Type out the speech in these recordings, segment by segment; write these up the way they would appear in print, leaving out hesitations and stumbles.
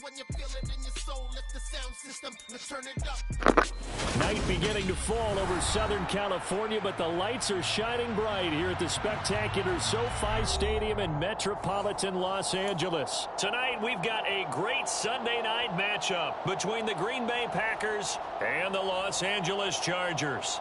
when you feel it in your soul. Lift the sound system, let's turn it up. Night beginning to fall over Southern California, but the lights are shining bright here at the spectacular SoFi Stadium in metropolitan Los Angeles. Tonight, we've got a great Sunday night matchup between the Green Bay Packers and the Los Angeles Chargers.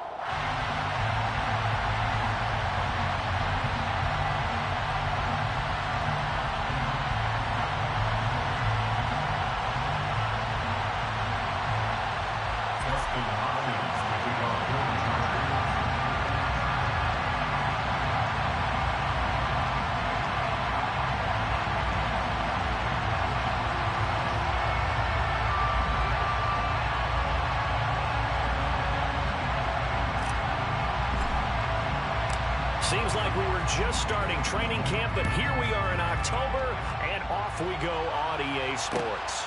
Seems like we were just starting training camp, but here we are in October, and off we go on EA Sports.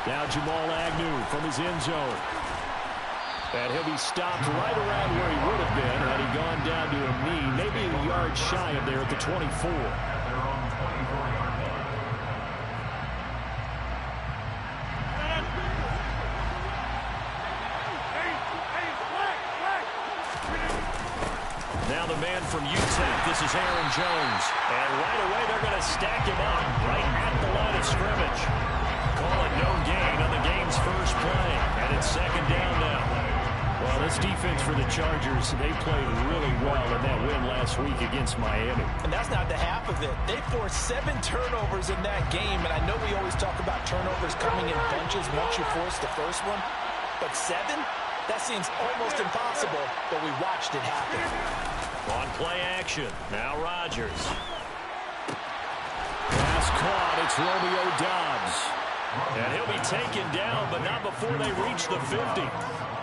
Now Jamal Agnew from his end zone. And he'll be stopped right around where he would have been had he gone down to a knee, maybe a yard shy of there at the 24. Now the man from UTEP, this is Aaron Jones. And right away they're going to stack him up right at the line of scrimmage. Call it no gain on the game's first play. And it's second down now. Well, this defense for the Chargers, they played really well in that win last week against Miami. And that's not the half of it. They forced 7 turnovers in that game. And I know we always talk about turnovers coming in bunches once you force the first one. But 7? That seems almost impossible, but we watched it happen. On play action, now Rodgers. Pass caught, it's Romeo Doubs. And he'll be taken down, but not before they reach the 50.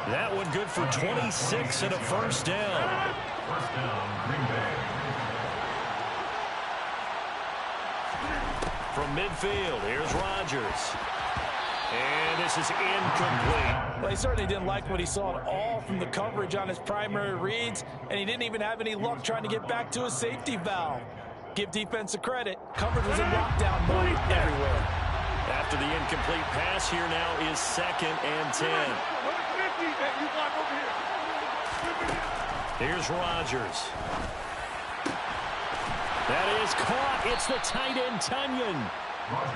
That one good for 26 and a first down. First down, Green Bay. From midfield, here's Rodgers. And this is incomplete. Well, he certainly didn't like what he saw at all from the coverage on his primary reads, and he didn't even have any luck trying to get back to his safety valve. Give defense a credit. Coverage was in lockdown mode everywhere. After the incomplete pass, here now is 2nd and 10. Here's Rodgers. That is caught. It's the tight end, Tunyon.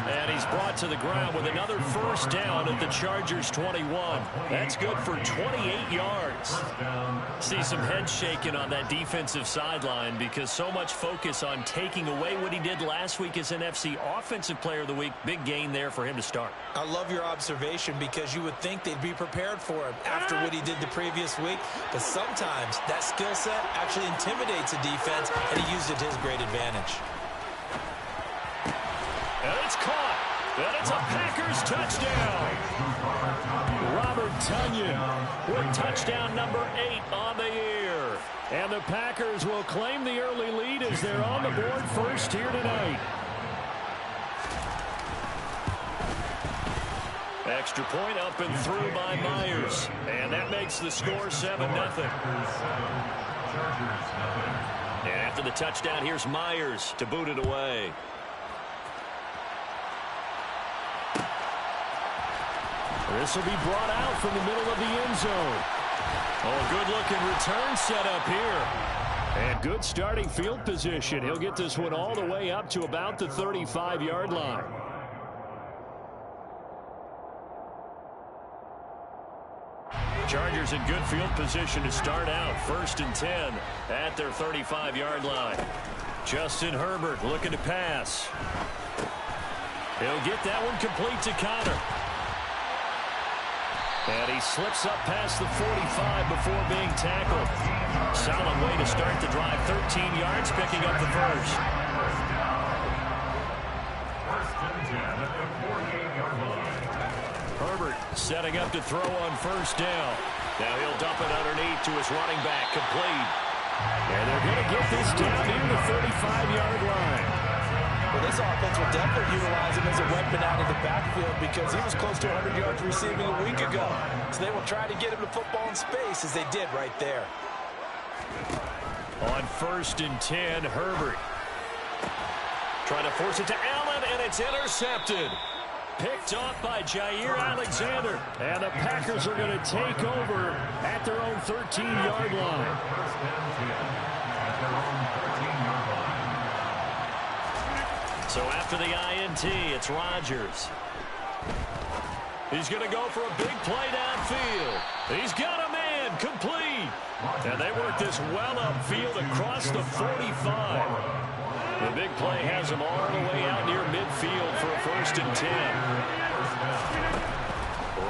And he's brought to the ground with another first down at the Chargers 21. That's good for 28 yards. See some head shaking on that defensive sideline because so much focus on taking away what he did last week as NFC Offensive Player of the Week. Big gain there for him to start. I love your observation because you would think they'd be prepared for him after what he did the previous week. But sometimes that skill set actually intimidates a defense, and he used it to his great advantage. And it's caught. And it's a Packers touchdown. Robert Tunyon with touchdown number 8 on the year. And the Packers will claim the early lead as they're on the board first here tonight. Extra point up and through by Myers. And that makes the score 7-0. And after the touchdown, here's Myers to boot it away. This will be brought out from the middle of the end zone. Oh, good-looking return set up here. And good starting field position. He'll get this one all the way up to about the 35-yard line. Chargers in good field position to start out. 1st and 10 at their 35-yard line. Justin Herbert looking to pass. He'll get that one complete to Connor. And he slips up past the 45 before being tackled. Solid way to start the drive. 13 yards, picking up the first. First and 10 at the 48-yard line. Herbert setting up to throw on first down. Now he'll dump it underneath to his running back, complete. And they're going to get this down near the 35-yard line. Well, this offense will definitely utilize him as a weapon out of the backfield because he was close to 100 yards receiving a week ago. So they will try to get him the football in space as they did right there. On 1st and 10, Herbert. Trying to force it to Allen, and it's intercepted. Picked off by Jair Alexander. And the Packers are going to take over at their own 13-yard line. So after the INT, it's Rodgers. He's going to go for a big play downfield. He's got a man, complete. And they work this well upfield across the 45. The big play has him all the way out near midfield for a 1st and 10.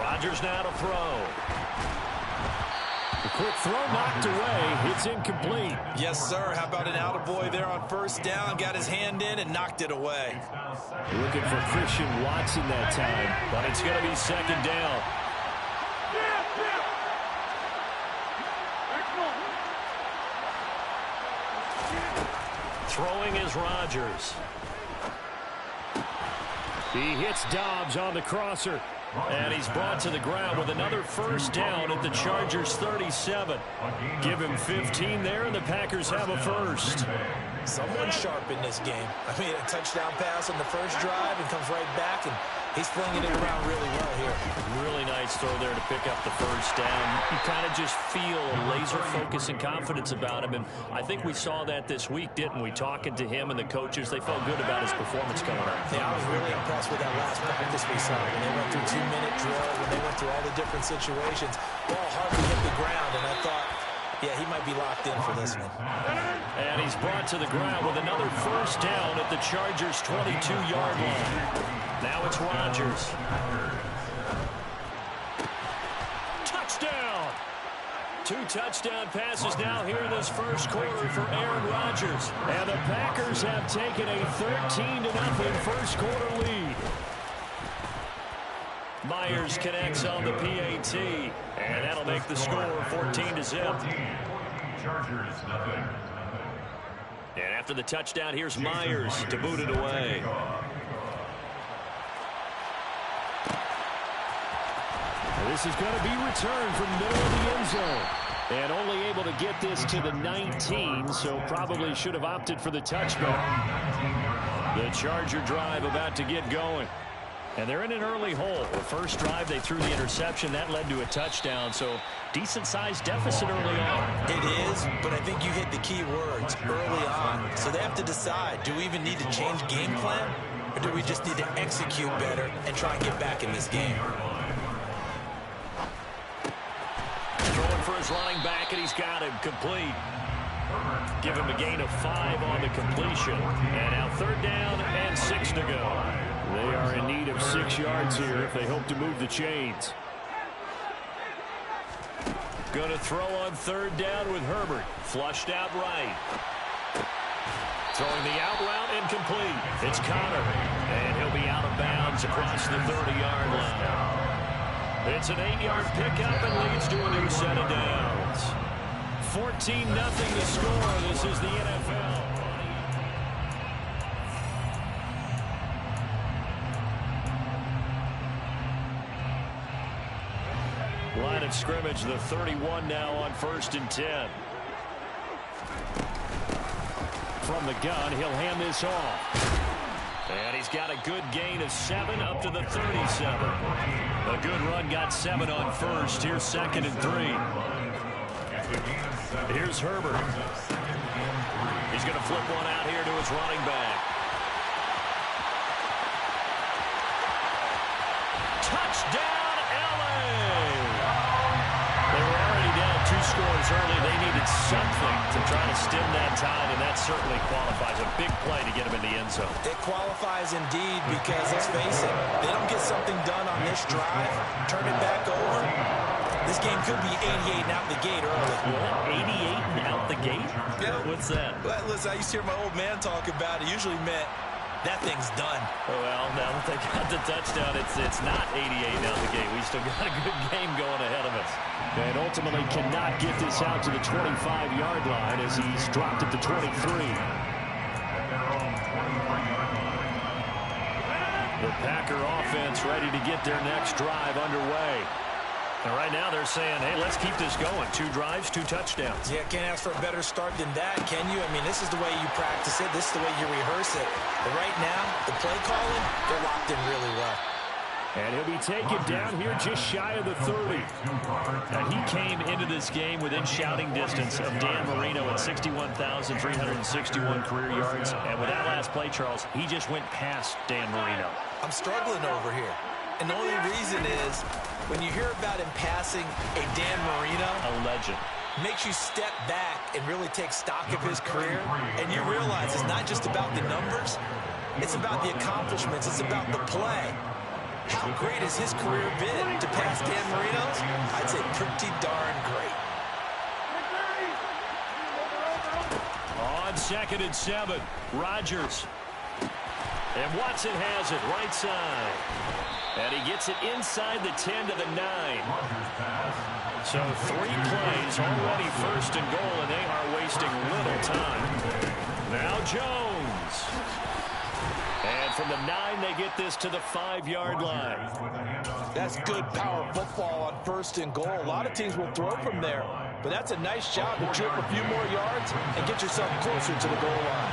Rodgers now to throw. The quick throw knocked away. It's incomplete. Yes, sir. How about an attaboy there on 1st down? Got his hand in and knocked it away. Looking for Christian Watson that time, but it's going to be 2nd down. Throwing is Rodgers. He hits Dobbs on the crosser. And he's brought to the ground with another 1st down at the Chargers' 37. Give him 15 there, and the Packers have a 1st. Someone sharp in this game. I mean, a touchdown pass on the 1st drive and comes right back, and he's flinging it around really well here. Really nice throw there to pick up the 1st down. You kind of just feel a laser focus and confidence about him, and I think we saw that this week, didn't we? Talking to him and the coaches, they felt good about his performance coming up. Yeah, I was really impressed with that last practice we saw when they went through 2-minute drill, when they went through all the different situations. Ball hardly hit the ground, and I thought, yeah, he might be locked in for this one. And he's brought to the ground with another 1st down at the Chargers' 22-yard line. Now it's Rodgers. Touchdown! 2 touchdown passes now here in this 1st quarter for Aaron Rodgers. And the Packers have taken a 13-0 1st quarter lead. Myers connects on the PAT, and that'll make the score 14-0. Chargers, nothing. And after the touchdown, here's Myers to boot it away. This is going to be returned from the middle of the end zone. And only able to get this to the 19, so probably should have opted for the touchback. The Charger drive about to get going. And they're in an early hole. The 1st drive, they threw the interception. That led to a touchdown, so decent-sized deficit early on. It is, but I think you hit the key words, early on. So they have to decide, do we even need to change game plan, or do we just need to execute better and try and get back in this game? Throwing for his running back, and he's got him complete. Give him a gain of 5 on the completion. And now 3rd down and 6 to go. They are in need of 6 yards here if they hope to move the chains. Going to throw on 3rd down with Herbert. Flushed out right. Throwing the out route incomplete. It's Connor. And he'll be out of bounds across the 30-yard line. It's an 8-yard pickup and leads to a new set of downs. 14-0 to score. This is the NFL. Line of scrimmage, the 31 now on 1st and 10. From the gun, he'll hand this off. And he's got a good gain of 7 up to the 37. A good run, got 7 on 1st. Here's 2nd and 3. Here's Herbert. He's going to flip one out here to his running back. Touchdown, LA! They were already down 2 scores early. They needed something to try to stem that tide, and that certainly qualifies. A big play to get him in the end zone. It qualifies indeed because, let's face it, they don't get something done on this drive, turn it back over. This game could be 88 and out the gate early. What? 88 and out the gate? Yeah. What's that? Well, listen, I used to hear my old man talk about it. Usually meant that thing's done. Well, now that they got the touchdown, it's not 88 and out the gate. We still got a good game going ahead of us. And ultimately cannot get this out to the 25-yard line as he's dropped it to 23. The Packer offense ready to get their next drive underway. And right now they're saying, hey, let's keep this going. 2 drives, 2 touchdowns. Yeah, can't ask for a better start than that, can you? I mean, this is the way you practice it. This is the way you rehearse it. But right now, the play calling, they're locked in really well. And he'll be taken down here just shy of the 30. Now, he came into this game within shouting distance of Dan Marino at 61,361 career yards. And with that last play, Charles, he just went past Dan Marino. I'm struggling over here. And the only reason is when you hear about him passing a Dan Marino, A legend. makes you step back and really take stock of his career. And you realize it's not just about the numbers. It's about the accomplishments. It's about the play. How great has his career been to pass Dan Marino's? I'd say pretty darn great. On 2nd and 7, Rodgers. And Watson has it right side. And he gets it inside the 10 to the 9. So 3 plays, already 1st and goal, and they are wasting little time. Now Jones. And from the 9, they get this to the 5-yard line. That's good power football on 1st and goal. A lot of teams will throw from there, but that's a nice job to trip a few more yards and get yourself closer to the goal line.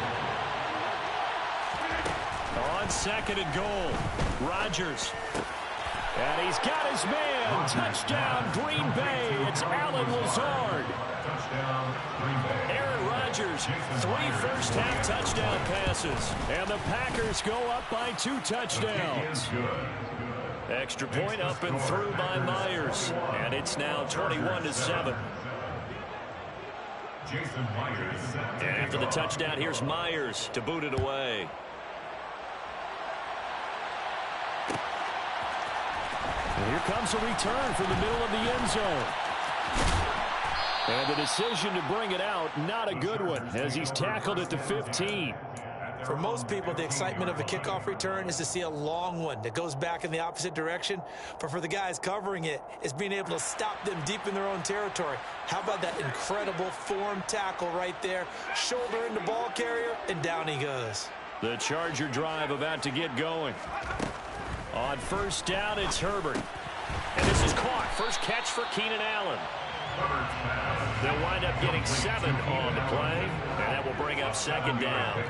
On 2nd and goal, Rodgers. And he's got his man. Touchdown, Green Bay. It's Allen Lazard. Aaron Rodgers, 3 first-half touchdown passes. And the Packers go up by 2 touchdowns. Extra point up and through by Myers. And it's now 21-7. And after the touchdown, here's Myers to boot it away. And here comes a return from the middle of the end zone. And the decision to bring it out, not a good one, as he's tackled at the 15. For most people, the excitement of a kickoff return is to see a long one that goes back in the opposite direction. But for the guys covering it, it's being able to stop them deep in their own territory. How about that incredible form tackle right there? Shoulder into ball carrier, and down he goes. The Charger drive about to get going. On 1st down, it's Herbert. And this is caught. First catch for Keenan Allen. They'll wind up getting 7 on the play, and that will bring up 2nd down.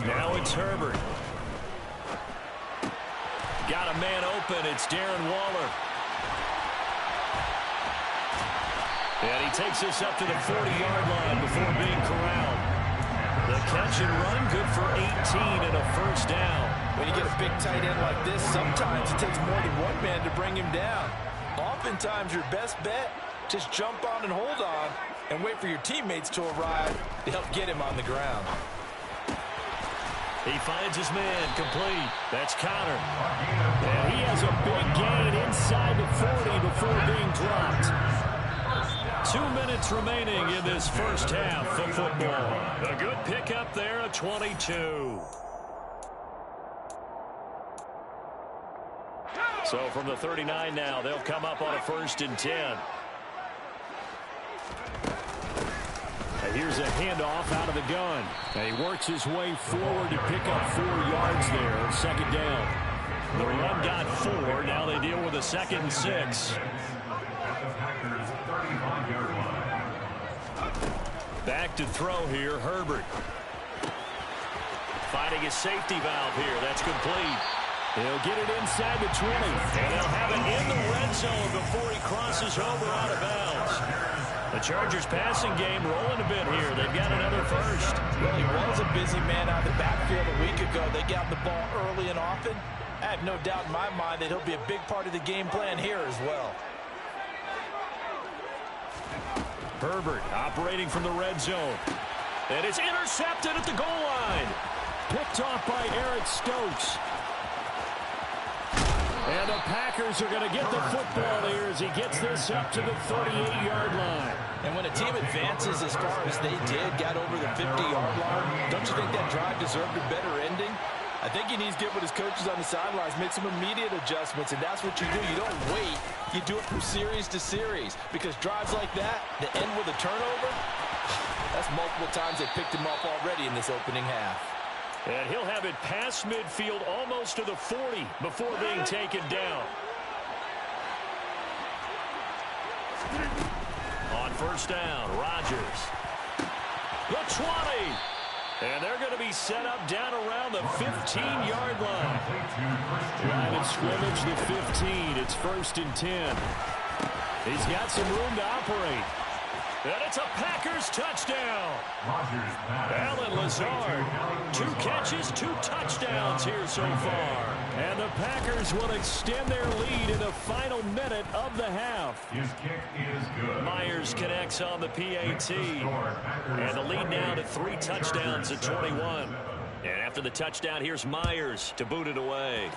Now it's Herbert. Got a man open. It's Darren Waller. And he takes this up to the 40-yard line before being corralled. The catch and run, good for 18 and a 1st down. When you get a big tight end like this, sometimes it takes more than one man to bring him down. Oftentimes, your best bet, just jump on and hold on and wait for your teammates to arrive to help get him on the ground. He finds his man complete. That's Connor. And he has a big gain inside the 40 before being dropped. 2 minutes remaining in this first half of football. A good pickup there, a 22. So from the 39 now, they'll come up on a 1st and 10. And here's a handoff out of the gun. And he works his way forward to pick up 4 yards there, 2nd down. The run got 4. Now they deal with a 2nd and 6. Back to throw here, Herbert. Finding his safety valve here. That's complete. He'll get it inside the 20. And they'll have it in the red zone before he crosses over out of bounds. The Chargers passing game rolling a bit here. They've got another 1st. Well, he was a busy man out of the backfield a week ago. They got the ball early and often. I have no doubt in my mind that he'll be a big part of the game plan here as well. Herbert operating from the red zone. And it's intercepted at the goal line. Picked off by Eric Stokes. And the Packers are going to get the football here as he gets this up to the 38-yard line. And when a team advances as far as they did, got over the 50-yard line, don't you think that drive deserved a better ending? I think he needs to get with his coaches on the sidelines, make some immediate adjustments, and that's what you do. You don't wait. You do it from series to series, because drives like that end with a turnover, that's multiple times they picked him off already in this opening half. And he'll have it past midfield almost to the 40 before being taken down. On 1st down, Rodgers. The 20. And they're going to be set up down around the 15-yard line. Line of scrimmage, the 15. It's 1st and 10. He's got some room to operate. And it's a Packers touchdown. Alan Lazard, 2 catches, 2 touchdowns here so far. And the Packers will extend their lead in the final minute of the half. His kick is good. Myers connects on the PAT. And the lead now to 3 touchdowns at 21. And after the touchdown, here's Myers to boot it away.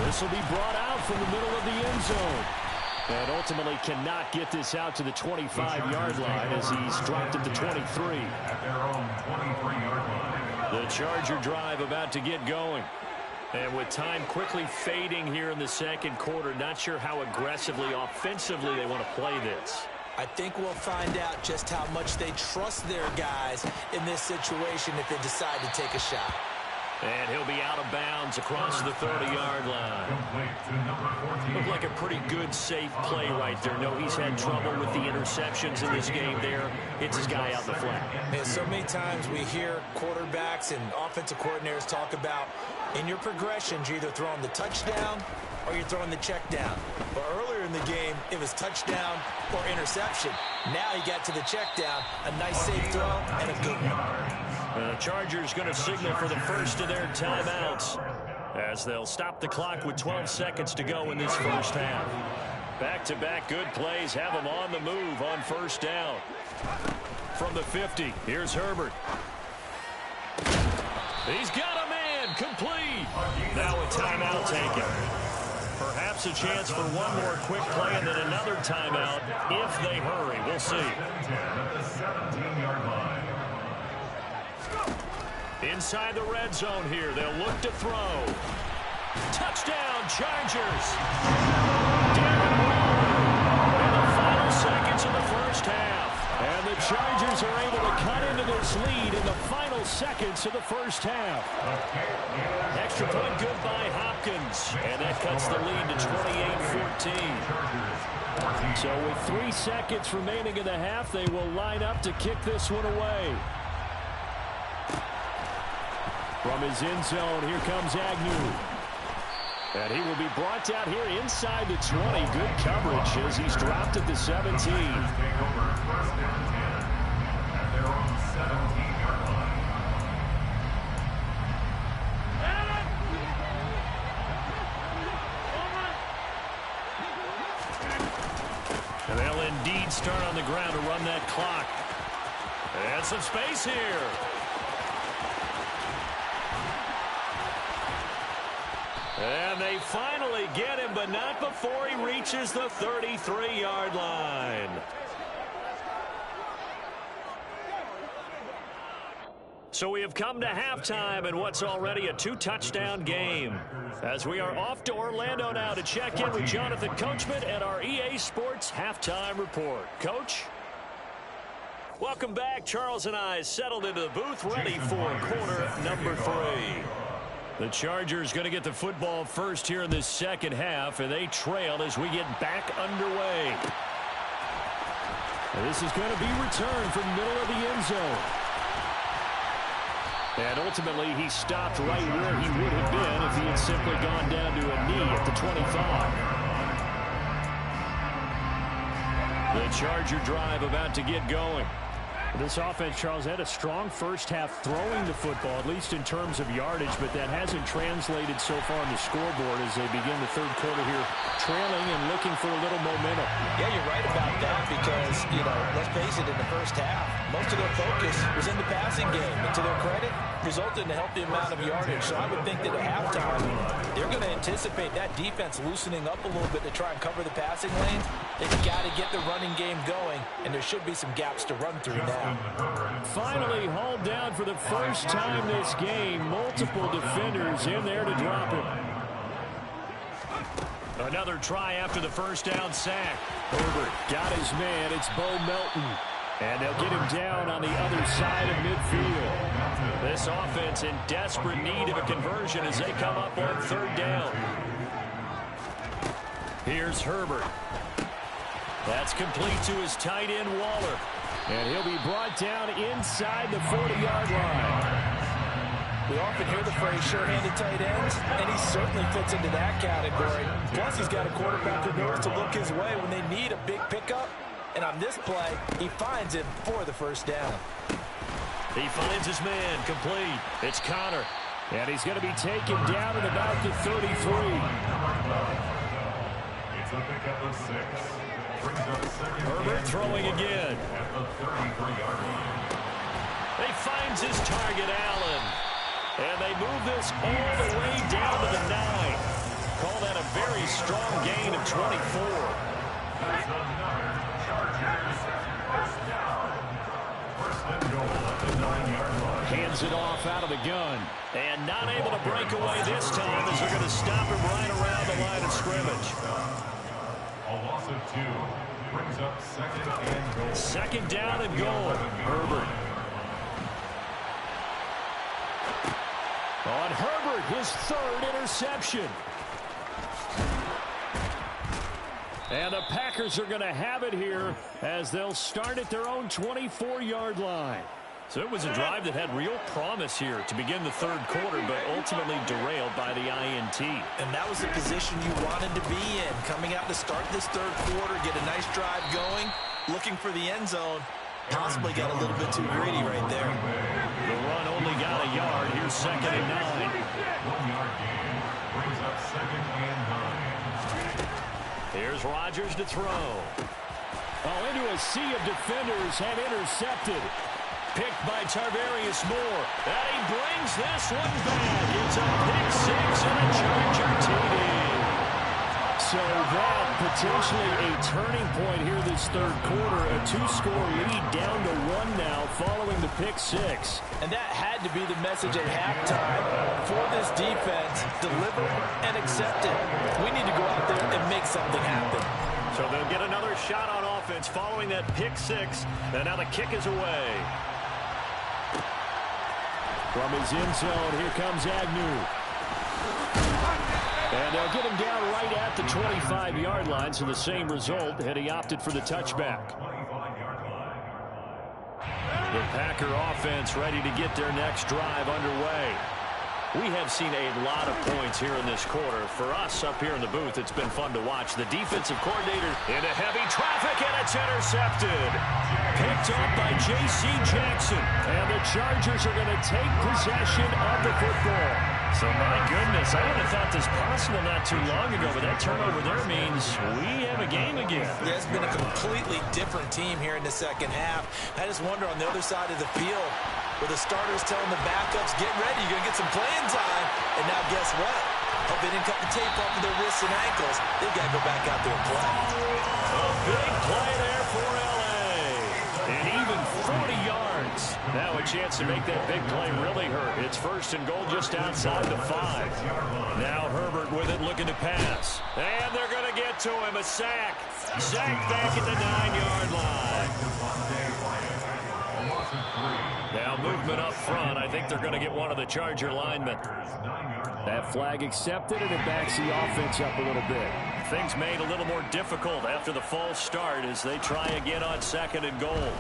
This will be brought out from the middle of the end zone. And ultimately cannot get this out to the 25-yard line as he's dropped at the 23. At their own 23-yard line. The Charger drive about to get going. And with time quickly fading here in the second quarter, not sure how aggressively, offensively they want to play this. I think we'll find out just how much they trust their guys in this situation if they decide to take a shot. And he'll be out of bounds across the 30-yard line. Looked like a pretty good, safe play right there. No, he's had trouble with the interceptions in this game there. It's his guy out the flat. And so many times we hear quarterbacks and offensive coordinators talk about in your progressions, you're either throwing the touchdown or you're throwing the check down. But earlier in the game, it was touchdown or interception. Now he got to the check down, a nice safe throw, and a good one. The Chargers going to signal for the first of their timeouts as they'll stop the clock with 12 seconds to go in this first half. Back-to-back good plays have them on the move on first down. From the 50, here's Herbert. He's got a man, complete. Now a timeout taken. Perhaps a chance for one more quick play and then another timeout if they hurry. We'll see. At the 17-yard line. Inside the red zone here, they'll look to throw. Touchdown, Chargers. Darren Waller in the final seconds of the first half. And the Chargers are able to cut into this lead in the final seconds of the first half. Extra point good by Hopkins. And that cuts the lead to 28-14. So with 3 seconds remaining in the half, they will line up to kick this one away. From his end zone, here comes Agnew. And he will be brought down here inside the 20. Good coverage as he's dropped at the 17. Take over 1st and 10 at their own 17-yard line. And they'll indeed start on the ground to run that clock. And some space here. And they finally get him, but not before he reaches the 33-yard line. So we have come to halftime in what's already a 2-touchdown game. As we are off to Orlando now to check in with Jonathan Coachman and our EA Sports Halftime Report. Coach? Welcome back. Charles and I settled into the booth, ready for quarter number 3. The Chargers going to get the football first here in this second half, and they trail as we get back underway. And this is going to be returned from the middle of the end zone. And ultimately, he stopped right where he would have been if he had simply gone down to a knee at the 25. The Charger drive about to get going. This offense, Charles, had a strong first half throwing the football, at least in terms of yardage, but that hasn't translated so far on the scoreboard as they begin the third quarter here, trailing and looking for a little momentum. Yeah, you're right about that because, let's face it, in the first half, most of their focus was in the passing game. And to their credit, resulted in a healthy amount of yardage. So I would think that at halftime, they're going to anticipate that defense loosening up a little bit to try and cover the passing lanes. They've got to get the running game going, and there should be some gaps to run through now. Finally hauled down for the first time this game. Multiple defenders in there to drop him. Another try after the first down sack. Herbert got his man. It's Bo Melton. And they'll get him down on the other side of midfield. This offense in desperate need of a conversion as they come up on third down. Here's Herbert. That's complete to his tight end, Waller. And he'll be brought down inside the 40-yard line. We often hear the phrase sure-handed tight ends, and he certainly fits into that category. Plus, he's got a quarterback who knows to look his way when they need a big pickup. And on this play, he finds him for the first down. He finds his man complete. It's Connor. And he's going to be taken down at about the 33. It's a pickup of 6. Brings up second. Herbert throwing again. At the 33-yard line. He finds his target, Allen. And they move this all the way down to the 9. Call that a very strong gain of 24. That's another Chargers first down. First and goal at the 9-yard line. Hands it off out of the gun. And not able to break away this time as they're going to stop him right around the line of scrimmage. A loss of 2. Brings up second and goal. Second down and goal. Herbert. On Herbert, his third interception. And the Packers are going to have it here as they'll start at their own 24-yard line. So it was a drive that had real promise here to begin the third quarter, but ultimately derailed by the INT. And that was the position you wanted to be in. Coming out to start this third quarter, get a nice drive going, looking for the end zone. Possibly got a little bit too greedy right there. The run only got a yard. Here's second and 9. 1-yard gain. Brings up second and 9. Here's Rodgers to throw. Oh, into a sea of defenders and intercepted. Picked by Tarvarius Moore. And he brings this one back. It's a pick 6 and a Charger TD. So that potentially a turning point here this third quarter. A 2-score lead down to 1 now following the pick 6. And that had to be the message at halftime for this defense. Deliver and accept it. We need to go out there and make something happen. So they'll get another shot on offense following that pick 6. And now the kick is away. From his end zone, here comes Agnew. And they'll get him down right at the 25-yard line, so the same result, and he opted for the touchback. The Packer offense ready to get their next drive underway. We have seen a lot of points here in this quarter. For us up here in the booth, it's been fun to watch. The defensive coordinator into heavy traffic, and it's intercepted. Picked up by J.C. Jackson. And the Chargers are going to take possession of the football. So, my goodness, I would have thought this possible not too long ago, but that turnover there means we have a game again. Yeah, it's been a completely different team here in the second half. I just wonder on the other side of the field, where the starters telling the backups, get ready, you're going to get some playing time. And now guess what? Hope they didn't cut the tape off of their wrists and ankles. They've got to go back out there and play. A big play there for L.A. And even 40 yards. Now a chance to make that big play really hurt. It's first and goal just outside the 5. Now Herbert with it looking to pass. And they're going to get to him. A sack. Sack back at the 9-yard line. Now movement up front. I think they're going to get one of the Charger linemen. That flag accepted, and it backs the offense up a little bit. Things made a little more difficult after the false start as they try again on second and goal.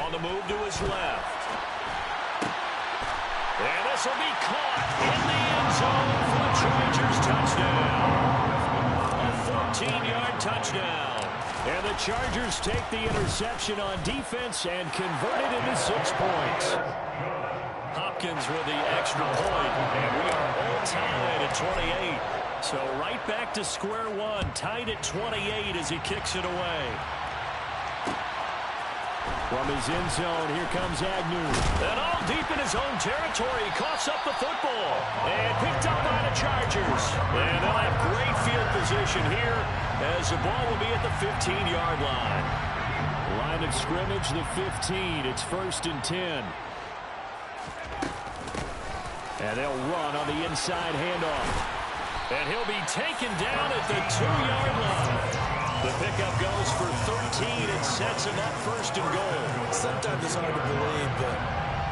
On the move to his left. And this will be caught in the end zone for the Chargers touchdown. A 14-yard touchdown. And the Chargers take the interception on defense and convert it into 6 points. Hopkins with the extra point, and we are all tied at 28. So right back to square one, tied at 28 as he kicks it away. From his end zone, here comes Agnew. And all deep in his own territory, he coughs up the football. And picked up by the Chargers. And they'll have great field position here as the ball will be at the 15-yard line. Line of scrimmage, the 15. It's first and 10. And they'll run on the inside handoff. And he'll be taken down at the 2-yard line. The pickup goes for 13 and sets him up first and goal. Sometimes it's hard to believe, but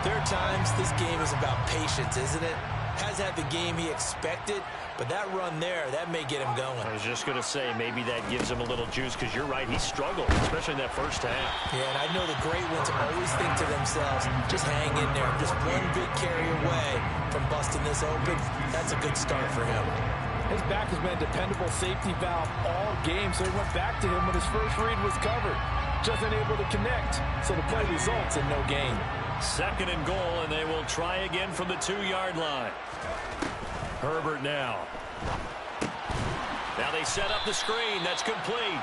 there are times this game is about patience, isn't it? hasn't had the game he expected, but that run there, that may get him going. I was just going to say, maybe that gives him a little juice, because you're right, he struggled, especially in that first half. Yeah, and I know the great ones always think to themselves, just hang in there, just one big carry away from busting this open. That's a good start for him. His back has been a dependable safety valve all game, so he went back to him when his first read was covered. Just unable to connect, so the play results in no gain. 2nd and goal, and they will try again from the 2-yard line. Herbert now. Now they set up the screen. That's complete.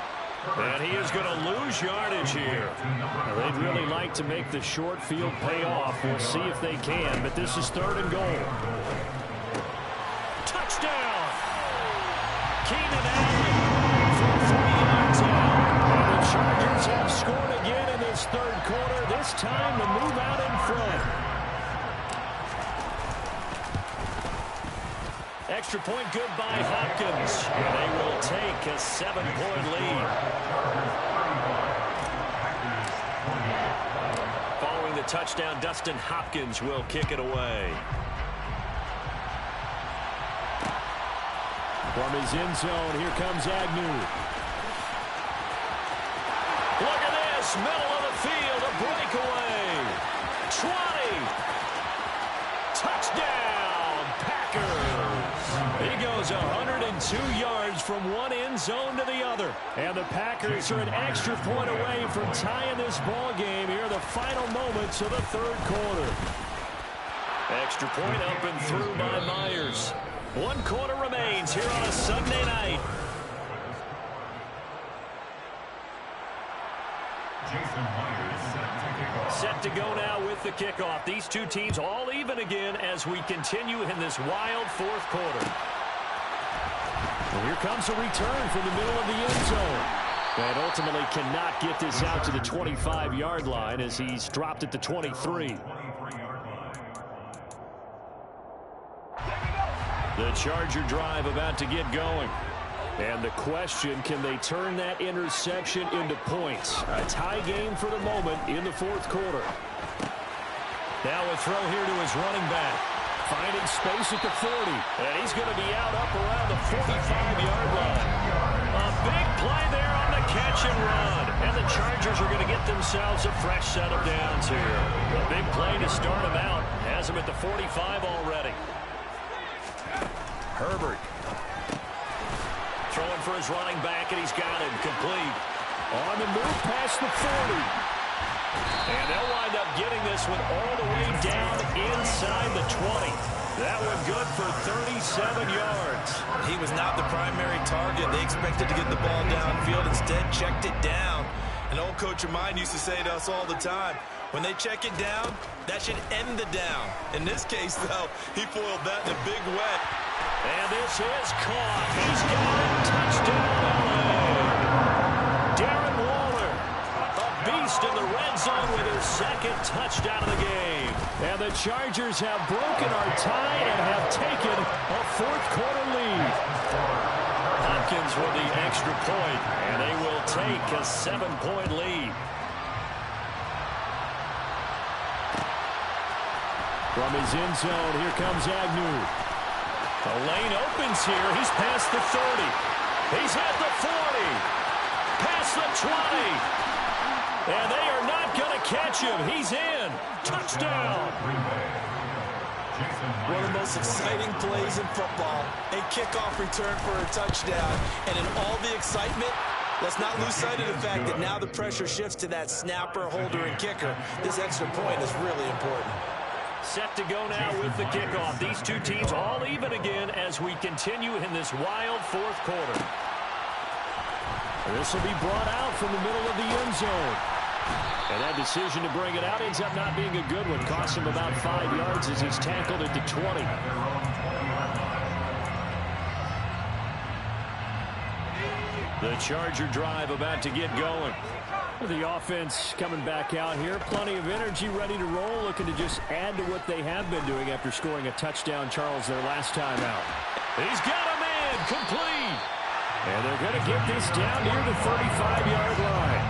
And he is going to lose yardage here. Well, they'd really like to make the short field pay off. We'll see if they can, but this is 3rd and goal. Touchdown! Keenan Allen from 3 yards out. And the Chargers have scored again in this 3rd quarter. This time to move out in front. Extra point good by Hopkins. And they will take a 7-point lead. Following the touchdown, Dustin Hopkins will kick it away. From his end zone, here comes Agnew. Look at this, middle of the field, a breakaway. 20. Touchdown, Packers. He goes 102 yards from one end zone to the other. And the Packers are an extra point away from tying this ball game here in the final moments of the 3rd quarter. Extra point up and through by Myers. 1 quarter remains here on a Sunday night. Set to go now with the kickoff. These two teams all even again as we continue in this wild 4th quarter. And here comes a return from the middle of the end zone. And ultimately cannot get this out to the 25-yard line as he's dropped at the 23. The Charger drive about to get going. And the question, can they turn that interception into points? A tie game for the moment in the 4th quarter. Now a throw here to his running back. Finding space at the 40. And he's going to be out up around the 45-yard line. A big play there on the catch and run. And the Chargers are going to get themselves a fresh set of downs here. A big play to start them out. Has them at the 45 already. Herbert. Throwing for his running back, and he's got him complete. On the move past the 40. And they'll wind up getting this one all the way down inside the 20. That one good for 37 yards. He was not the primary target. They expected to get the ball downfield. Instead, checked it down. An old coach of mine used to say to us all the time, when they check it down, that should end the down. In this case, though, he foiled that in a big way. And this is caught. He's got it. Touchdown, LA. Darren Waller, a beast in the red zone with his 2nd touchdown of the game. And the Chargers have broken our tie and have taken a 4th quarter lead. Hopkins with the extra point, and they will take a 7-point lead. From his end zone, here comes Agnew. The lane opens here. He's past the 30. He's at the 40. Past the 20. And they are not going to catch him. He's in. Touchdown. One of the most exciting plays in football. A kickoff return for a touchdown. And in all the excitement, let's not lose sight of the fact that now the pressure shifts to that snapper, holder, and kicker. This extra point is really important. Set to go now with the kickoff. These two teams all even again as we continue in this wild 4th quarter. This will be brought out from the middle of the end zone. And that decision to bring it out ends up not being a good one. Costs him about 5 yards as he's tackled at the 20. The Charger drive about to get going. The offense coming back out here. Plenty of energy, ready to roll, looking to just add to what they have been doing after scoring a touchdown, Charles, their last time out. He's got him in, complete. And they're going to get this down near the 35-yard line.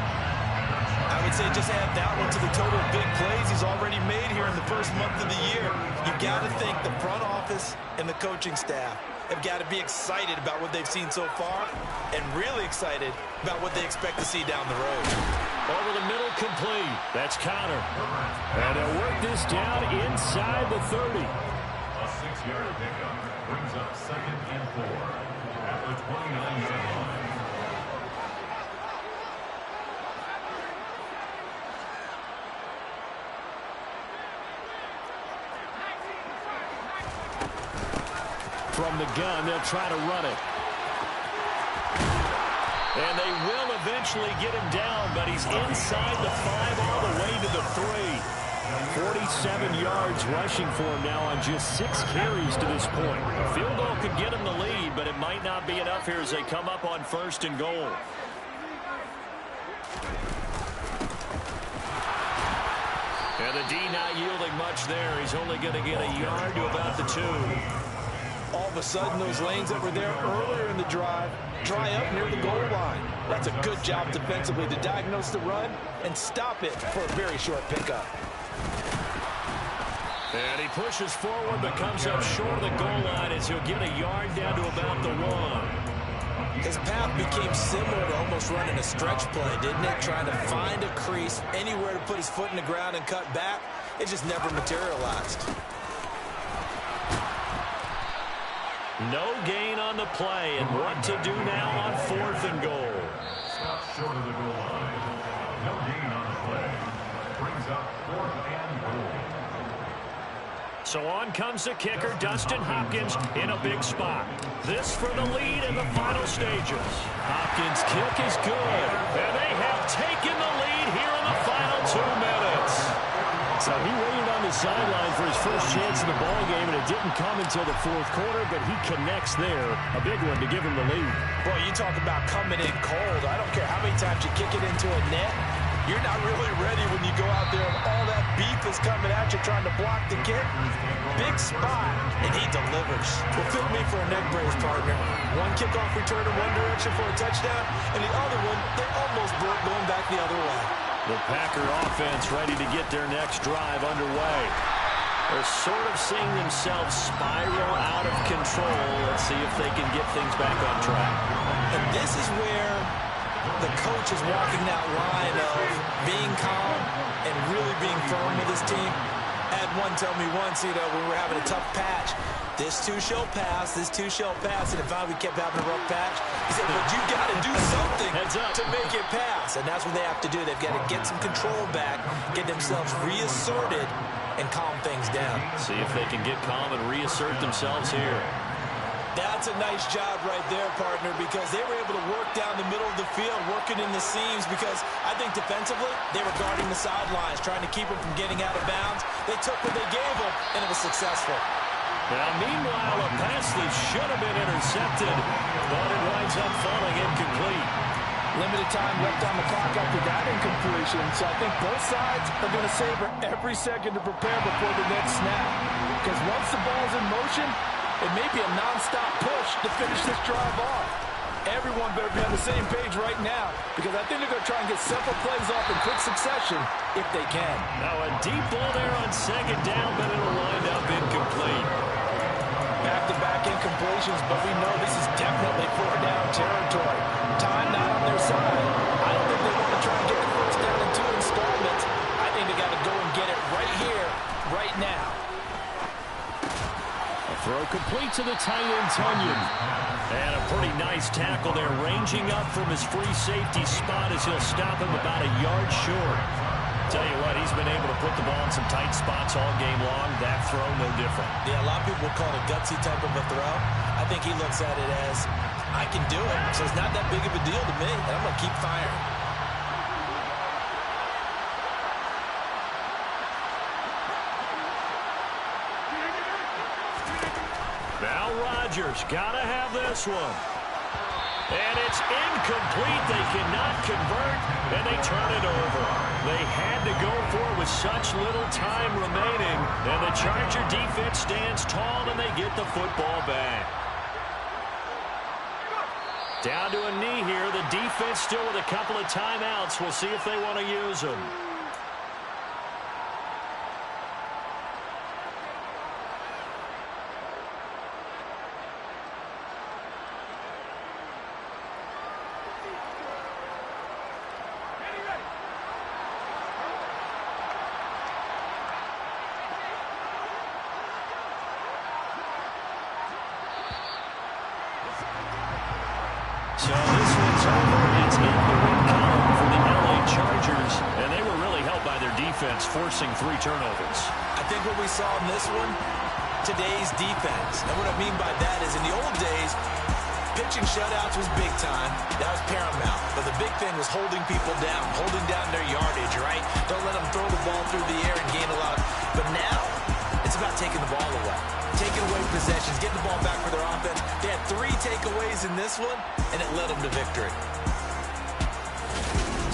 I would say just add that one to the total of big plays he's already made here in the first month of the year. You've got to think the front office office and the coaching staff have got to be excited about what they've seen so far and really excited about what they expect to see down the road. Over the middle, complete. That's Connor. And they'll work this down inside the 30. A 6-yard pickup brings up 2nd and 4 at the 29-yard line. From the gun, they'll try to run it. And they will eventually get him down, but he's inside the 5 all the way to the 3. 47 yards rushing for him now on just 6 carries to this point. A field goal could get him the lead, but it might not be enough here as they come up on 1st and goal. And the D not yielding much there. He's only going to get a yard to about the 2. All of a sudden, those lanes that were there earlier in the drive dry up near the goal line. That's a good job defensively to diagnose the run and stop it for a very short pickup. And he pushes forward but comes up short of the goal line as he'll get a yard down to about the 1. His path became similar to almost running a stretch play, didn't it? Trying to find a crease, anywhere to put his foot in the ground and cut back. It just never materialized. No gain on the play, and what to do now on 4th and goal. Stop short of the goal line. No gain on the play. Brings up 4th and goal. So on comes the kicker, Dustin Hopkins, in a big spot. This for the lead in the final stages. Hopkins' kick is good, and they have taken the lead here in the final 2 minutes. So he waited on the sideline for his first chance in the ball game, and it didn't come until the 4th quarter, but he connects there. A big one to give him the lead. Boy, you talk about coming in cold. I don't care how many times you kick it into a net. You're not really ready when you go out there and all that beef is coming at you trying to block the kick. Big spot, and he delivers. Well, fit me for a neck brace, partner. One kickoff return in one direction for a touchdown, and the other one, they almost broke going back the other way. The Packer offense ready to get their next drive underway. They're sort of seeing themselves spiral out of control. Let's see if they can get things back on track. And this is where the coach is walking that line of being calm and really being firm with his team. I had one tell me once, when we were having a tough patch, this too shall pass, this too shall pass, and if we kept having a rough patch, he said, but you got to do something to make it pass, and that's what they have to do. They've got to get some control back, get themselves reasserted, and calm things down. See if they can get calm and reassert themselves here. That's a nice job right there, partner, because they were able to work down the middle of the field, working in the seams, because I think defensively, they were guarding the sidelines, trying to keep them from getting out of bounds. They took what they gave them, and it was successful. Now, meanwhile, a pass that should have been intercepted, but it winds up falling incomplete. Limited time left on the clock after that incompletion, so I think both sides are going to savor every second to prepare before the next snap. Because once the ball's in motion, it may be a non-stop push to finish this drive off. Everyone better be on the same page right now, because I think they're going to try and get several plays off in quick succession if they can. Now a deep ball there on 2nd down, but it'll wind up incomplete. Back-to-back incompletions, but we know this is definitely 4-down territory. Time not on their side. I don't think they want to try and get the first down in 2 installments. I think they got to go and get it right here, right now. A throw complete to the tight end, Tunyon. And a pretty nice tackle there, ranging up from his free safety spot as he'll stop him about a yard short. Tell you what, he's been able to put the ball in some tight spots all game long. That throw, no different. Yeah, a lot of people would call it a gutsy type of a throw. I think he looks at it as, I can do it, so it's not that big of a deal to me, and I'm going to keep firing. Now Rodgers got to have this one. And it's incomplete. They cannot convert, and they turn it over. They had to go for it with such little time remaining, and the Charger defense stands tall, and they get the football back. Down to a knee here. The defense still with a couple of timeouts. We'll see if they want to use them. over. It's in the win column for the LA Chargers, and they were really helped by their defense, forcing 3 turnovers. I think what we saw in this one, today's defense. And what I mean by that is in the old days, pitching shutouts was big time. That was paramount. But the big thing was holding people down, holding down their yardage, right? Don't let them throw the ball through the air and gain a lot. But now, it's about taking the ball away. Taking away possessions, getting the ball back for their offense. They had 3 takeaways in this one, and it led them to victory.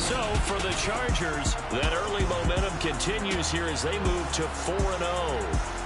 So, for the Chargers, that early momentum continues here as they move to 4-0.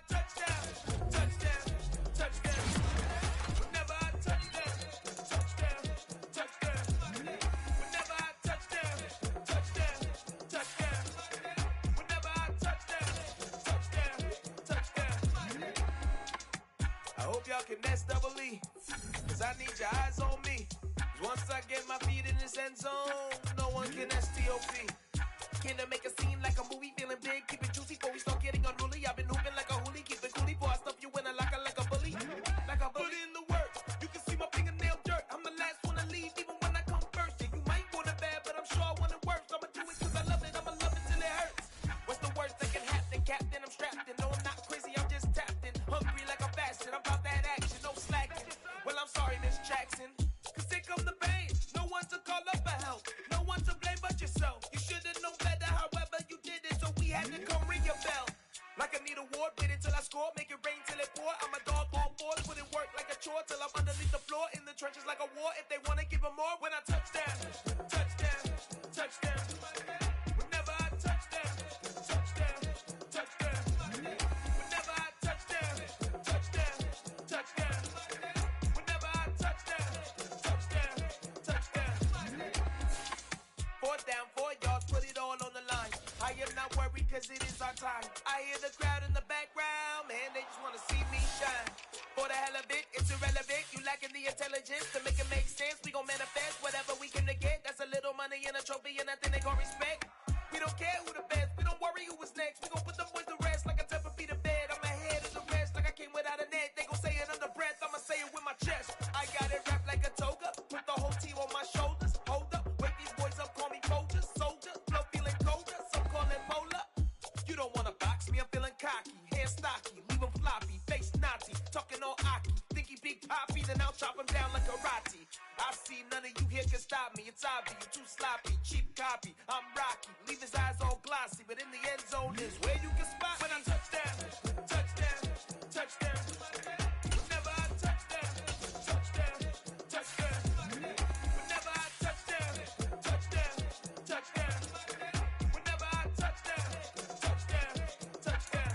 touchdown, touchdown, touchdown. Whenever I touchdown, touchdown, touchdown. Whenever I touchdown, touchdown, touchdown. Whenever I touchdown, touchdown, touchdown. I hope y'all can nest double E, cause I need your eyes on me. Once I get my feet in this end zone, no one can STOP. Can I make a scene like a movie, feeling big, keep it juicy before we start getting unruly. I've been hooping like a hoolie, keep it coolie before I stuff you in a locker like a bully. Like a bully in the work, you can see my fingernail dirt. I'm the last one to leave, even when I come first. Yeah, you might want it bad, but I'm sure I want it worse. I'ma do it cause I love it, I'ma love it till it hurts. What's the worst that can happen, Captain? I'm strapped in, no I'm not crazy, I'm just tapped in. Hungry like I'm fasting, I'm about that action, no slacking. Well, I'm sorry, Miss Jackson, cause here come the pain. No one to call up for help, no one to blame but yourself. You should've known better, however you did it, so we had to come ring your bell. Like I need a award, wait until I score, make it rain till it pour. I'm a dog, all fours, put it work like a chore till I'm underneath the floor, in the trenches like a war. If they wanna give them more, when I touchdown, touchdown, touchdown. Whenever I touchdown, touchdown, touchdown. Whenever I touchdown, touchdown, touchdown. Whenever I touchdown, touchdown, touchdown. 4th down, 4 yards, put it all on the line. I am not worried cause it is our time. I hear the crowd in the background, man, they just wanna see me shine. For the hell of it, it's irrelevant. You lacking the intelligence to make it make sense. We gon' manifest whatever we can to get. That's a little money and a trophy and nothing they call respect. We don't care who the best, we don't worry who was next. We gon' put them boys to rest like a 10 feet of bed. I'm ahead of the rest like I came without a net. They gon' say it under breath, I'ma say it with my chest. I got it wrapped like a toga, put the whole team on my shoulders. Hold up, wake these boys up, call me Folger, soldier. Flow feeling colder, some call it polar. You don't wanna box me, I'm feeling cocky. Hair stocky, leave him floppy, face naughty. Talking all aki, think he big poppy, then I'll chop him down like karate. I see none of you here can stop me. It's obvious, you too sloppy, cheap copy. I'm Rocky, leave his eyes all glossy, but in the end zone is where you can spot me. When I touchdown, touchdown, touchdown. Whenever I touchdown, touchdown, touchdown. Whenever I touchdown, touchdown, touchdown. Whenever I touchdown, touchdown, touchdown.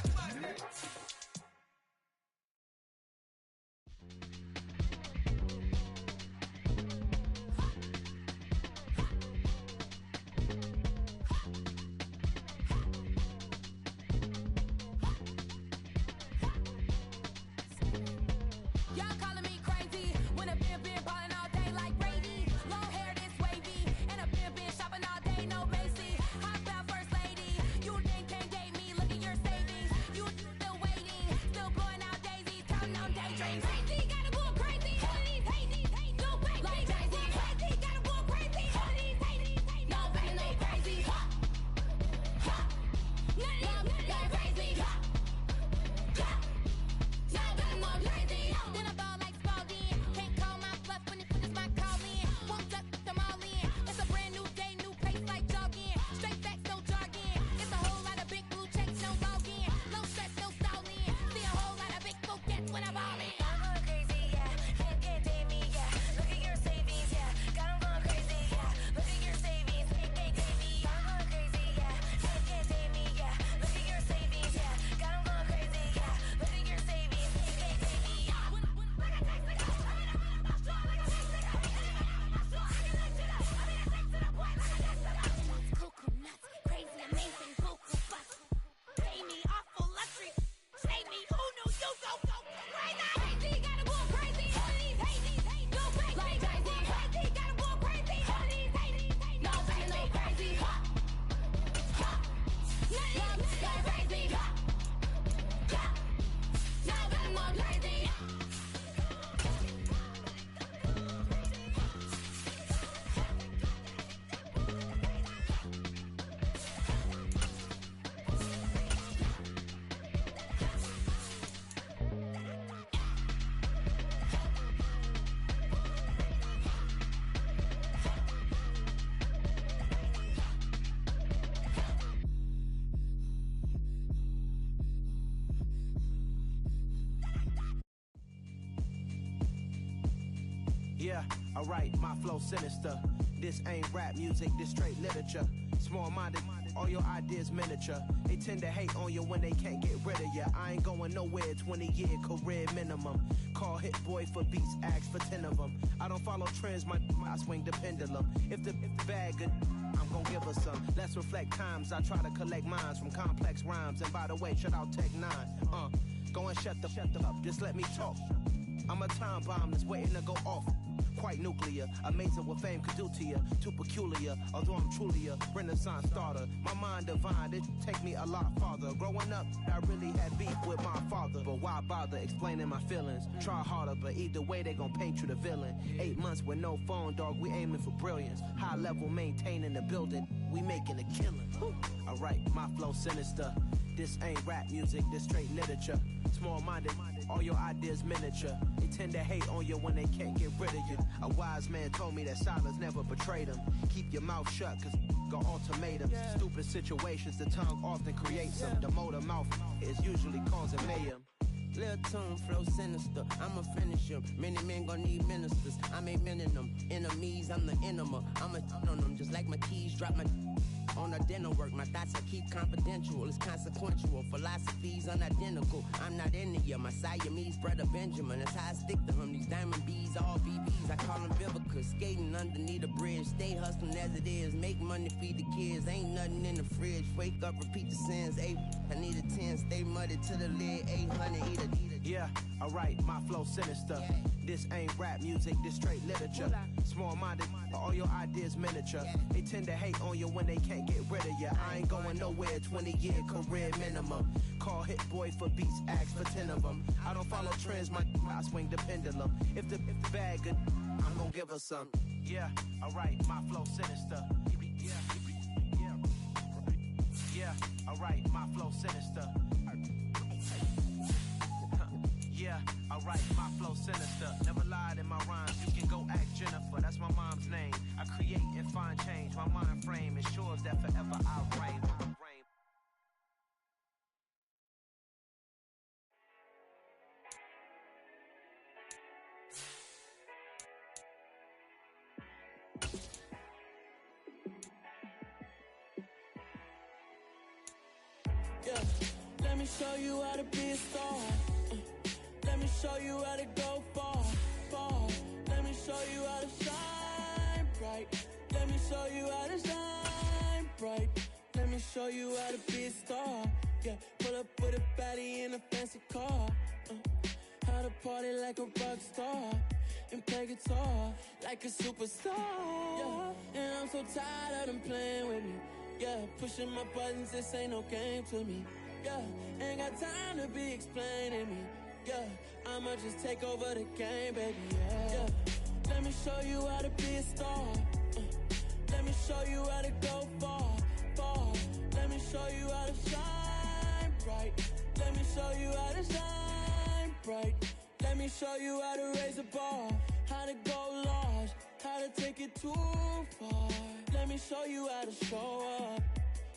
Yeah, alright, my flow sinister. This ain't rap music, this straight literature. Small-minded All your ideas miniature. They tend to hate on you when they can't get rid of you. I ain't going nowhere, 20-year career minimum. Call Hit Boy for beats, ask for 10 of them. I don't follow trends, I swing the pendulum. If the bag good, I'm gon' give her some. Let's reflect times, I try to collect minds from complex rhymes. And by the way, shout out Tech 9. Go and shut the up, just let me talk. I'm a time bomb that's waiting to go off. Quite nuclear, amazing what fame could do to you. Too peculiar, although I'm truly a renaissance starter. My mind divine, it take me a lot farther. Growing up, I really had beef with my father. But why bother explaining my feelings? Try harder, but either way they gon' paint you the villain. 8 months with no phone, dog, we aiming for brilliance. High level maintaining the building, we making a killing. Alright, my flow sinister. This ain't rap music, this straight literature. Small-minded, all your ideas miniature. They tend to hate on you when they can't get rid of you. A wise man told me that silence never betrayed him. Keep your mouth shut, cause got ultimatums. Stupid situations, the tongue often creates them. The motor mouth is usually causing mayhem. Lil' tune, flow sinister, I'ma finish him. Many men gon' need ministers, I'm a men in them. Enemies, I'm the enema. I'ma on them, just like my keys, drop my on the dinner work. My thoughts I keep confidential, it's consequential. Philosophies unidentical, I'm not in it. My Siamese brother Benjamin, that's how I stick to him. These diamond bees, all BBs, I call them Vivica. Skating underneath the bridge, stay hustling as it is. Make money, feed the kids, ain't nothing in the fridge. Wake up, repeat the sins, I need a 10, stay muddy to the lid, 800, eat a. Yeah, alright, my flow sinister. This ain't rap music, this straight literature. Small-minded, all your ideas miniature. They tend to hate on you when they can't get rid of you. I ain't going nowhere, 20-year career minimum. Call Hit Boy for beats, ask for 10 of them. I don't follow trends, I swing the pendulum. If the bag good, I'm gon' give her some. Yeah, alright, my flow sinister. Yeah, alright, my flow sinister. Yeah, alright, my flow sinister. Never lied in my rhymes, you can go ask Jennifer. That's my mom's name. I create and find change. My mind frame ensures that forever I'll reign. Yeah, let me show you how to be a star. Let me show you how to go far, far. Let me show you how to shine bright. Let me show you how to shine bright. Let me show you how to be a star. Yeah, pull up with a baddie in a fancy car. How to party like a rock star and play guitar like a superstar. Yeah, and I'm so tired of them playing with me. Yeah, pushing my buttons, this ain't no game to me. Yeah, ain't got time to be explaining me. Yeah, I'ma just take over the game, baby, yeah. Let me show you how to be a star. Let me show you how to go far, far. Let me show you how to shine bright. Let me show you how to shine bright. Let me show you how to raise a bar, how to go large, how to take it too far. Let me show you how to show up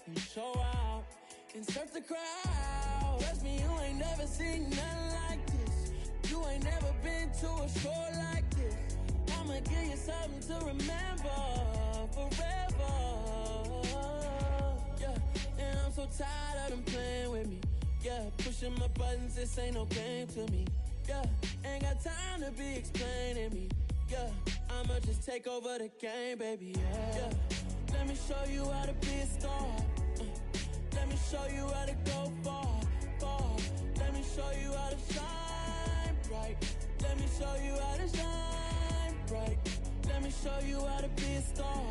and show out and surf the crowd. Trust me, you ain't never seen nothing like this. You ain't never been to a show like this. I'ma give you something to remember forever. Yeah, and I'm so tired of them playing with me. Yeah, pushing my buttons, this ain't no game to me. Yeah, ain't got time to be explaining me. Yeah, I'ma just take over the game, baby, yeah. Let me show you how to be a star. Let me show you how to go far, far. Let me show you how to shine bright. Let me show you how to shine bright. Let me show you how to be a star.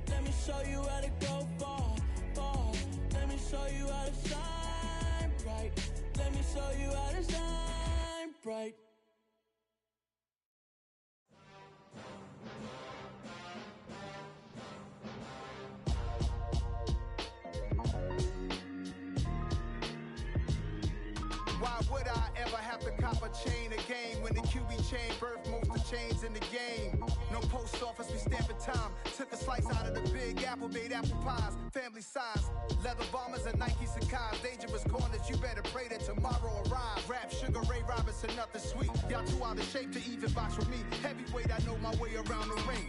Let me show you how to go far, far. Let me show you how to shine bright. Let me show you how to shine bright. Why would I ever have to cop a chain again when the QB chain birthed most of the chains in the game? No post office, we stamping time. Took a slice out of the big apple, made apple pies, family size. Leather bombers and Nike Sacai's. Dangerous corners, you better pray that tomorrow arrives. Rap, Sugar Ray Robinson, nothing sweet. Y'all too out of shape to even box with me. Heavyweight, I know my way around the ring.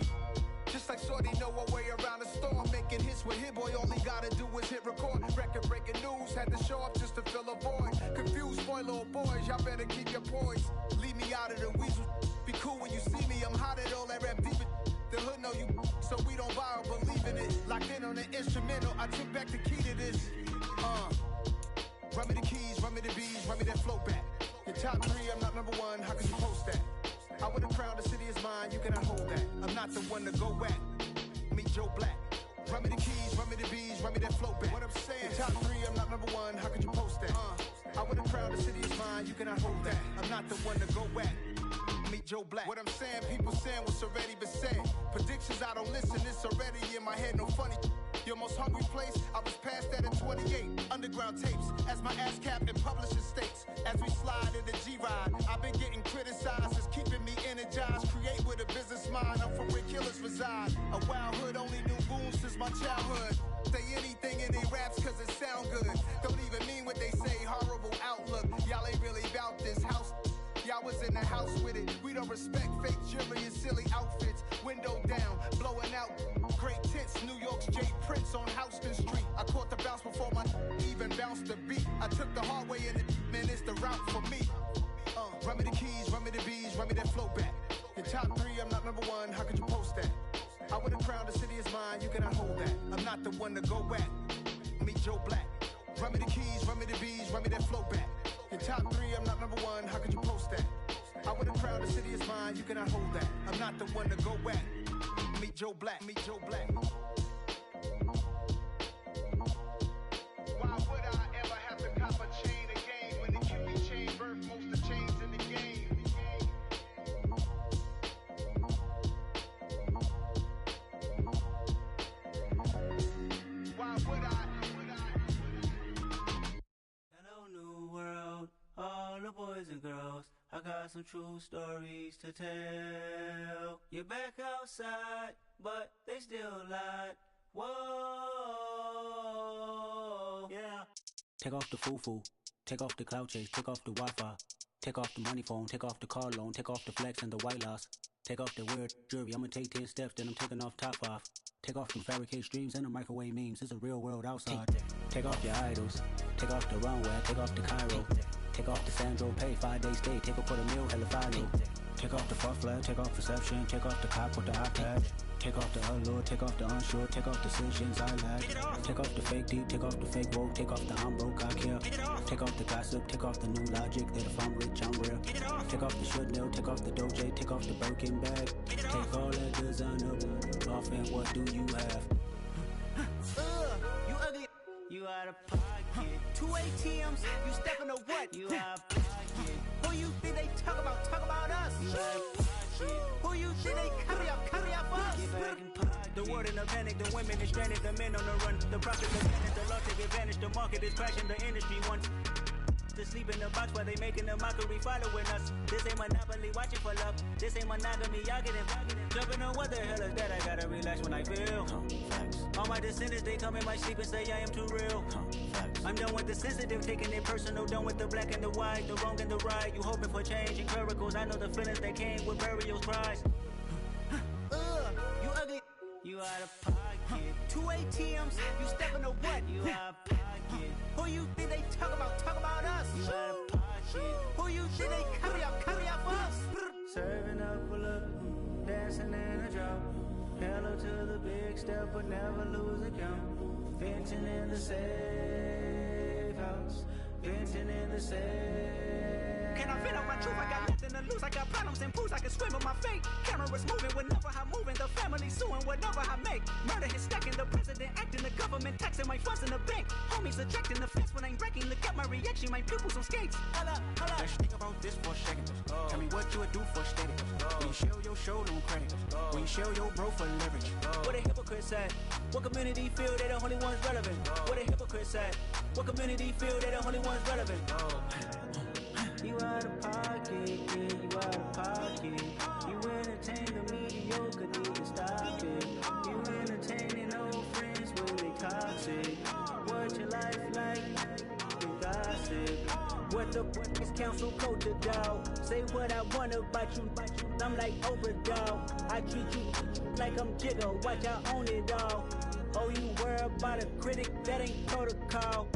Just like Shorty know a way around the storm. Making hits with Hit Boy, all he gotta do is hit record. Record breaking news, had to show up just to fill a void. Confused boy, little boys, y'all better keep your poise. Leave me out of the weasel. Be cool when you see me, I'm hot at all that rap deep. The hood know you, so we don't buy or believe in it. Locked in on the instrumental, I took back the key to this. Run me the keys, run me the bees, run me that flow back. Your top 3, I'm not number 1, how can you post that? I would have crowned the city is mine, you cannot hold that. I'm not the one to go at. Meet Joe Black. Run me the keys, run me the bees, run me that flow back. What I'm saying, your top 3, I'm not number 1, how could you post that? I would have crowned the city is mine, you cannot hold that. I'm not the one to go at. Meet Joe Black. What I'm saying, people saying what's already been said. Predictions, I don't listen, it's already in my head, no funny. Your most hungry place, I was past that at 28. Underground tapes, as my ass cap in publishing states. As we slide in the G-Ride, I've been getting criticized, it's keeping me energized. Create with a business mind, I'm from where killers reside. A wild hood, only knew goons since my childhood. Say anything in they raps cause it sound good. Don't even mean what they say, horrible outlook. Y'all ain't really about this house. Y'all was in the house with it. We don't respect fake jewelry and silly outfits. Window down, blowing out. Great tits, New York's J. Prince on Houston Street. I caught the bounce before my even bounced the beat. I took the hard way in it, man, it's the route for me. Run me the keys, run me the bees, run me that flow back. Your top 3, I'm not number 1, how could you post that? I would have crowned the city is mine, you cannot hold that. I'm not the one to go at. Meet Joe Black. Run me the keys, run me the bees, run me that flow back. Your top 3, I'm not number 1, how could you post that? I would have crowned the city is mine, you cannot hold that. I'm not the one to go at. Meet Joe Black, meet Joe Black. Why would I ever have to cop a chain again when the QB chain birthed most of the chains in the game? Why would I? Hello, new world, all the boys and girls. I got some true stories to tell. You're back outside, but they still lied. Whoa, yeah. Take off the foo-foo, take off the cloud chase, take off the Wi-Fi, take off the money phone, take off the car loan, take off the flex and the white loss, take off the weird jewelry. I'ma take 10 steps, then I'm taking off top 5. Take off them fabricated streams and the microwave memes. It's a real world outside. Take off your idols, take off the runway, take off the Cairo. Take off the Sandro pay, 5-day stay, take a $250,000, hella follow. Take off the far flag, take off perception, take off the cop with the iPad. Take off the allure, take off the unsure, take off decisions I lack. Take off the fake deep, take off the fake woke, take off the I'm broke, I care. Take off the gossip, take off the new logic that if I'm rich, I'm real. Take off the should know, take off the Doja, take off the Birkin bag. Take all that designer off and what do you have? You ugly. You out of pocket. 2 ATMs, you stepping to what? You out of pocket. Who you think they talk about us? You out of pocket. Who you think they carry out for us? Get back in pocket. The world in a panic, the women is stranded, the men on the run. The profit is vanished, the law take advantage, the market is crashing, the industry wants to sleep in the box while they making a mockery following us. This ain't monopoly, watching for love. This ain't monogamy, y'all getting jumping on what the hell is that? I gotta relax when I feel. All my descendants, they come in my sleep and say I am too real. I'm done with the sensitive, taking it personal. Done with the black and the white, the wrong and the right. You hoping for change and miracles. I know the feelings that came with burials, cries. You ugly. You out of pocket. 2 ATMs, you stepping to what? You out of pocket. Who you think they talk about us? You out of pocket. Who you think they carry out for us? Serving up for love, dancing in a drop. Hello to the big step, but never lose a count. Venting in the safe house. Venting in the safe. Can I vent out my truth? I got nothing to lose. I got problems and pools. I can swim with my fate. Cameras moving whenever I'm moving. The family suing whatever I make. Murder is stacking. The president acting. The government taxing my funds in the bank. Homies ejecting the fence when I'm breaking. Look at my reaction. My pupils on skates. Holla. Let's think about this for a second. Tell me what you would do for steady. When you show your show, don't credit. When you show your bro for leverage. What a hypocrite said. What community feel they the only ones relevant? What a hypocrite said. What community feel they the only ones relevant? You out of pocket, yeah, you out of pocket. You entertain the mediocre, need to stop it. You entertaining old friends when they toxic. What your life like? You gossip. What the fuck is council culture, dog? Say what I want about you, I'm like overdog. I treat you like I'm Jigga, watch I own it all. Oh, you worry about a critic, that ain't protocol.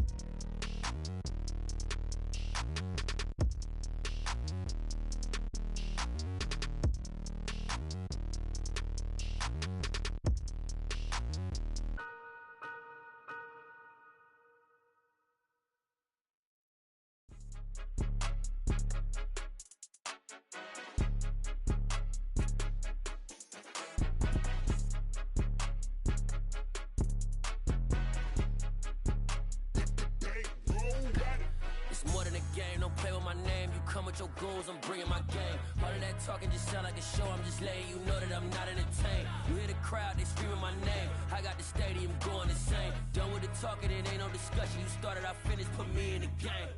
Your goals, I'm bringing my game. All of that talking just sound like a show. I'm just letting you know that I'm not entertained. You hear the crowd, they screaming my name. I got the stadium going insane. Done with the talking, it ain't no discussion. You started, I finished. Put me in the game.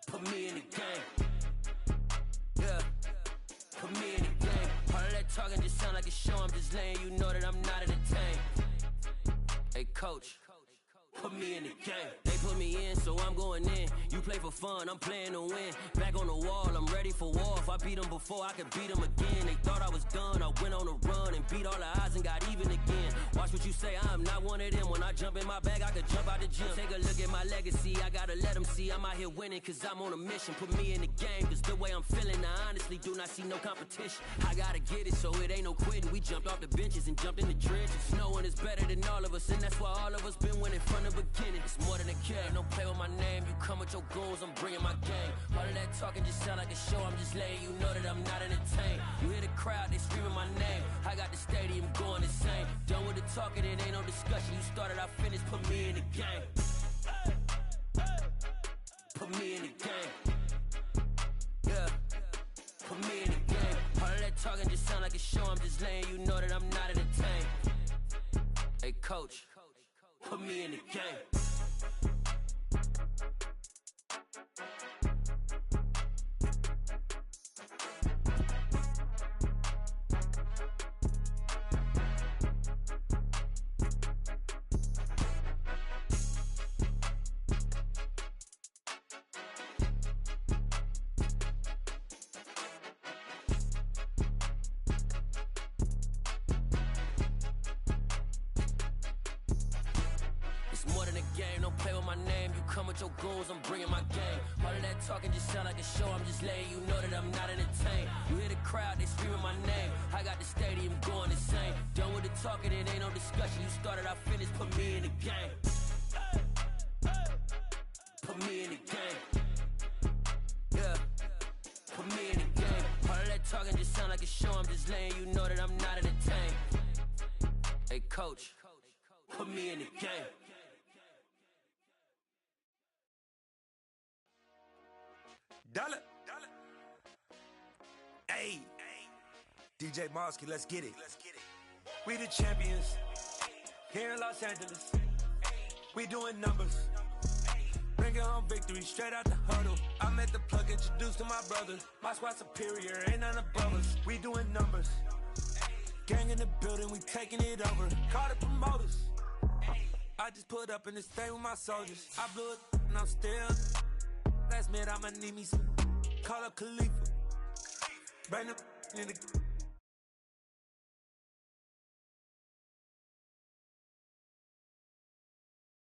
Put me in the game. Yeah. Put me in the game. All of that talking just sound like a show. I'm just letting you know that I'm not entertained. Hey, coach. Put me in the game. They put me in, so I'm going in. You play for fun, I'm playing to win. Back on the wall, I'm ready for war. If I beat them before, I could beat them again. They thought I was done, I went on a run and beat all the odds and got even again. Watch what you say, I'm not one of them. When I jump in my bag, I could jump out the gym. Take a look at my legacy, I gotta let them see I'm out here winning, cause I'm on a mission. Put me in the game, cause the way I'm feeling, I honestly do not see no competition. I gotta get it, so it ain't no quitting. We jumped off the benches and jumped in the trenches. No one is better than all of us, and that's why all of us been winning from the beginning. It's more than a care, don't play with my name. You come with your goons, I'm bringing my game. All of that talking just sound like a show. I'm just letting you know that I'm not entertained. You hear the crowd, they screaming my name. I got the stadium going insane. Done with the talking, it ain't no discussion. You started, I finished. Put me in the game. Put me in the game. Yeah. Put me in the game. All of that talking just sound like a show. I'm just letting you know that I'm not entertained. Hey, coach. Put me in the game. Your goals, I'm bringing my game. All of that talking just sound like a show. I'm just letting you know that I'm not entertained. You hear the crowd, they screaming my name. I got the stadium going insane. Done with the talking, it ain't no discussion. You started, I finished. Put me in the game. Put me in the game. Yeah. Put me in the game. All of that talking just sound like a show. I'm just letting you know that I'm not entertained. Hey, coach. Put me in the game. Dollar. Hey, DJ Mosky, let's get it. We the champions here in Los Angeles. We doing numbers. Bringing home victory straight out the huddle. I'm at the plug, introduced to my brother. My squad superior, ain't none above us. We doing numbers. Gang in the building, we taking it over. Call the promoters. I just put up in this thing with my soldiers. I blew it and I'm still. Last minute I'ma need me some. Call up Khalifa. Bring them in the